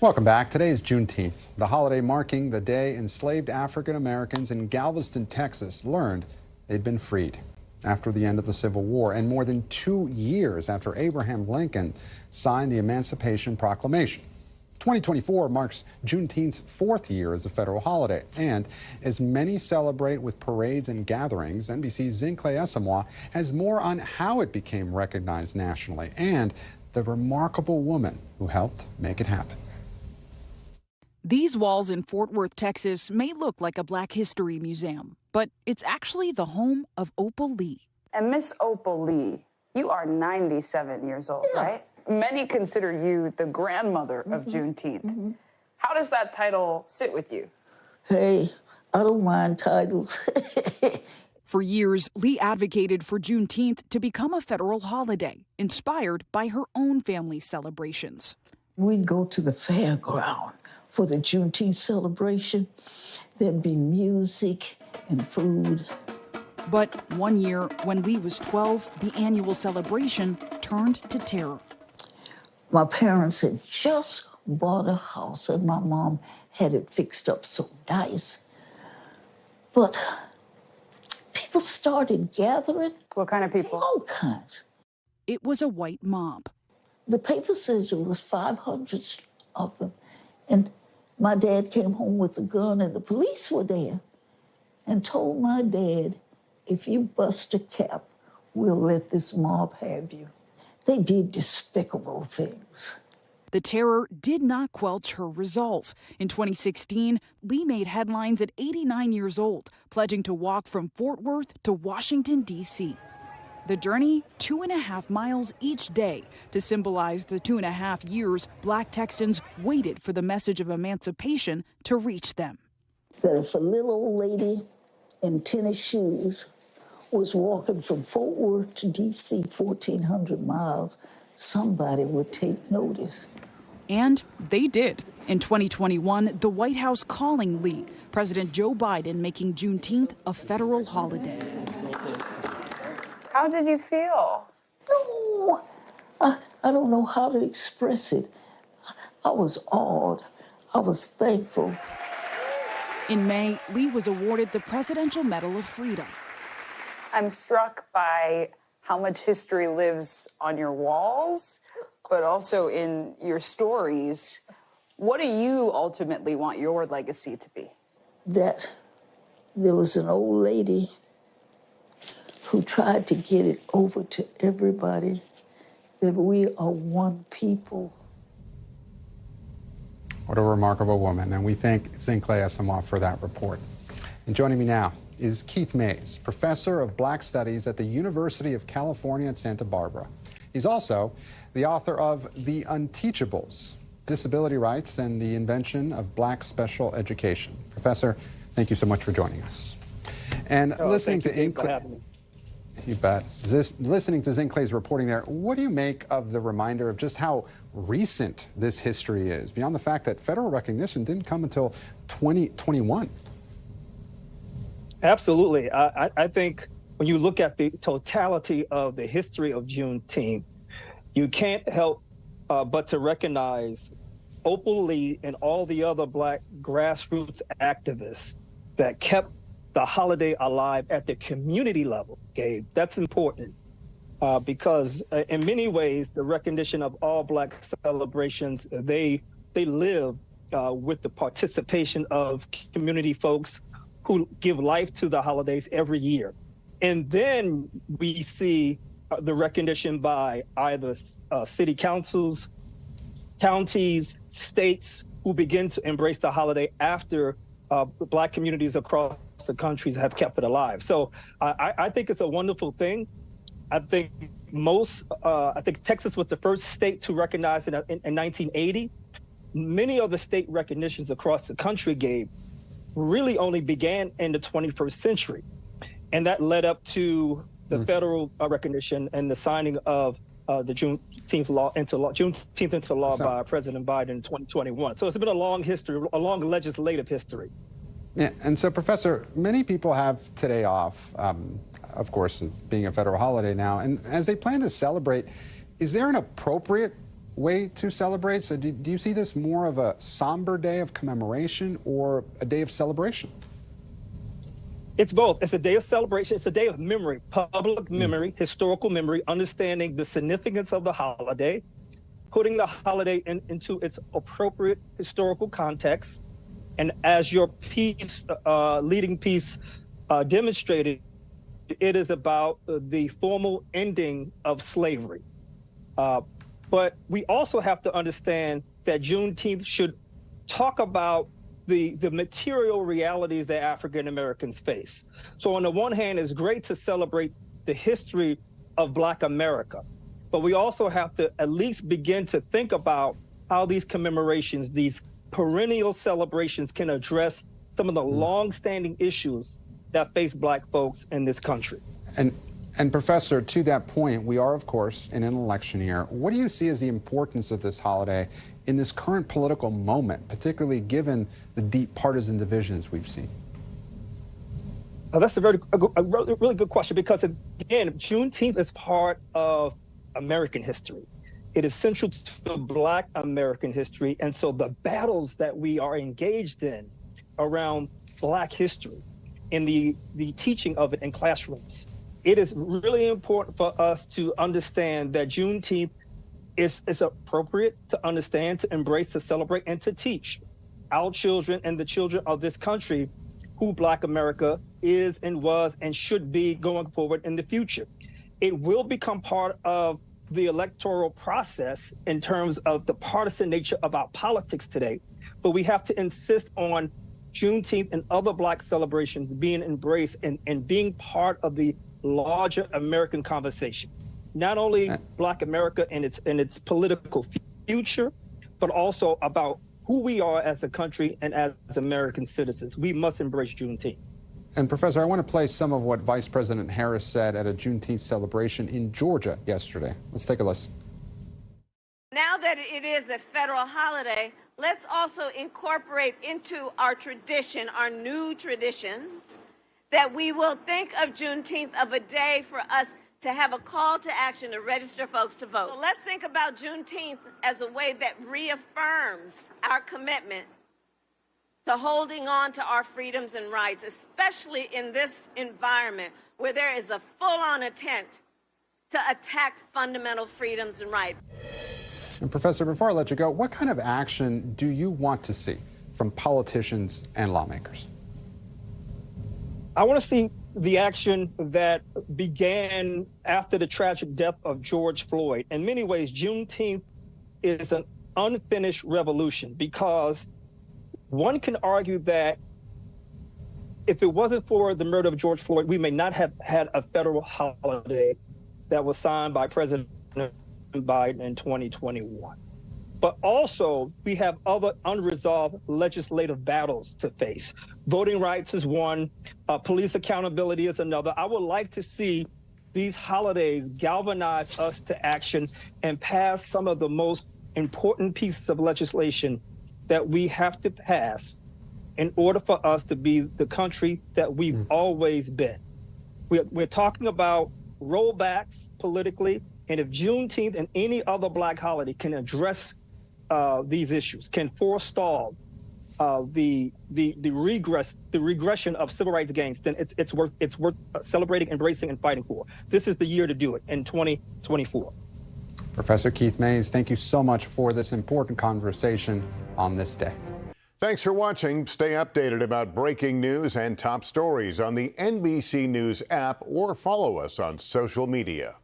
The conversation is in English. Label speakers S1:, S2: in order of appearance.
S1: Welcome back. Today is Juneteenth, the holiday marking the day enslaved African Americans in Galveston, Texas learned they'd been freed after the end of the Civil War and more than 2 years after Abraham Lincoln signed the Emancipation Proclamation. 2024 marks Juneteenth's 4th year as a federal holiday, and as many celebrate with parades and gatherings, NBC's Zincle Asamoah has more on how it became recognized nationally and the remarkable woman who helped make it happen.
S2: These walls in Fort Worth, Texas may look like a Black History museum, but it's actually the home of Opal Lee.
S3: And Miss Opal Lee, you are 97 years old, right? Many consider you the grandmother of Juneteenth. How does that title sit with you?
S4: Hey, I don't mind titles.
S2: For years, Lee advocated for Juneteenth to become a federal holiday, inspired by her own family's celebrations.
S4: We'd go to the fairground for the Juneteenth celebration. There'd be music and food.
S2: But one year, when Lee was 12, the annual celebration turned to terror.
S4: My parents had just bought a house and my mom had it fixed up so nice. But people started gathering.
S3: What kind of people?
S4: All kinds.
S2: It was a white mob.
S4: The paper says it was 500 of them. And my dad came home with a gun and the police were there and told my dad, if you bust a cap, we'll let this mob have you. They did despicable things.
S2: The terror did not quench her resolve. In 2016, Lee made headlines at 89 years old, pledging to walk from Fort Worth to Washington, D.C. The journey, 2.5 miles each day, to symbolize the 2.5 years Black Texans waited for the message of emancipation to reach them.
S4: That if a little old lady in tennis shoes was walking from Fort Worth to D.C. 1,400 miles, somebody would take notice.
S2: And they did. In 2021, the White House calling Lee, President Joe Biden making Juneteenth a federal holiday.
S3: How did you feel?
S4: No, I don't know how to express it. I was awed. I was thankful.
S2: In May, Lee was awarded the Presidential Medal of Freedom.
S3: I'm struck by how much history lives on your walls, but also in your stories. What do you ultimately want your legacy to be?
S4: That there was an old lady who tried to get it over to everybody that we are one people.
S1: What a remarkable woman, and we thank Zincle Asamoah for that report. And joining me now is Keith Mays, professor of Black Studies at the University of California at Santa Barbara. He's also the author of The Unteachables, Disability Rights and the Invention of Black Special Education. Professor, thank you so much for joining us. And listening to Zincle, you bet. Listening to Zincle's reporting there, what do you make of the reminder of just how recent this history is, beyond the fact that federal recognition didn't come until 2021?
S5: Absolutely. I think when you look at the totality of the history of Juneteenth, you can't help but to recognize Opal Lee and all the other Black grassroots activists that kept the holiday alive at the community level, Gabe. That's important because in many ways, the recognition of all Black celebrations, they live with the participation of community folks who give life to the holidays every year. And then we see the recognition by either city councils, counties, states who begin to embrace the holiday after Black communities across the countries have kept it alive. So I think it's a wonderful thing. I think Texas was the first state to recognize it in 1980. Many of the state recognitions across the country, Gabe, really only began in the 21st century. And that led up to the federal recognition and the signing of the Juneteenth into law by President Biden in 2021. So it's been a long history, a long legislative history.
S1: Yeah, and so, Professor, many people have today off, of course, being a federal holiday now, and as they plan to celebrate, is there an appropriate way to celebrate? So do you see this more of a somber day of commemoration or a day of celebration?
S5: It's both. It's a day of celebration. It's a day of memory, public memory, historical memory, understanding the significance of the holiday, putting the holiday into its appropriate historical context. And as your piece, leading piece demonstrated, it is about the formal ending of slavery. But we also have to understand that Juneteenth should talk about the material realities that African Americans face. So on the one hand, it's great to celebrate the history of Black America, but we also have to at least begin to think about how these commemorations, these perennial celebrations, can address some of the long-standing issues that face Black folks in this country.
S1: And Professor, to that point, we are, of course, in an election year. What do you see as the importance of this holiday in this current political moment, particularly given the deep partisan divisions we've seen?
S5: That's a really good question, because, again, Juneteenth is part of American history. It is central to Black American history. And so the battles that we are engaged in around Black history, in the teaching of it in classrooms, it is really important for us to understand that Juneteenth is appropriate to understand, to embrace, to celebrate, and to teach our children and the children of this country who Black America is and was and should be going forward in the future. It will become part of the electoral process in terms of the partisan nature of our politics today, but we have to insist on Juneteenth and other Black celebrations being embraced and being part of the larger American conversation. Not only Black America and its political future, but also about who we are as a country and as American citizens. We must embrace Juneteenth.
S1: And Professor, I want to play some of what Vice President Harris said at a Juneteenth celebration in Georgia yesterday. Let's take a listen.
S6: Now that it is a federal holiday, let's also incorporate into our tradition, our new traditions, that we will think of Juneteenth of a day for us to have a call to action to register folks to vote. So let's think about Juneteenth as a way that reaffirms our commitment to holding on to our freedoms and rights, especially in this environment where there is a full-on attempt to attack fundamental freedoms and rights.
S1: And Professor, before I let you go, what kind of action do you want to see from politicians and lawmakers?
S5: I want to see the action that began after the tragic death of George Floyd. In many ways, Juneteenth is an unfinished revolution, because one can argue that if it wasn't for the murder of George Floyd, we may not have had a federal holiday that was signed by President Biden in 2021. But also, we have other unresolved legislative battles to face. Voting rights is one, police accountability is another. I would like to see these holidays galvanize us to action and pass some of the most important pieces of legislation that we have to pass in order for us to be the country that we've always been. We're talking about rollbacks politically, and if Juneteenth and any other Black holiday can address these issues, can forestall the regression of civil rights gains, then it's worth celebrating, embracing, and fighting for. This is the year to do it in 2024.
S1: Professor Keith Mayes, thank you so much for this important conversation on this day.
S7: Thanks for watching. Stay updated about breaking news and top stories on the NBC News app, or follow us on social media.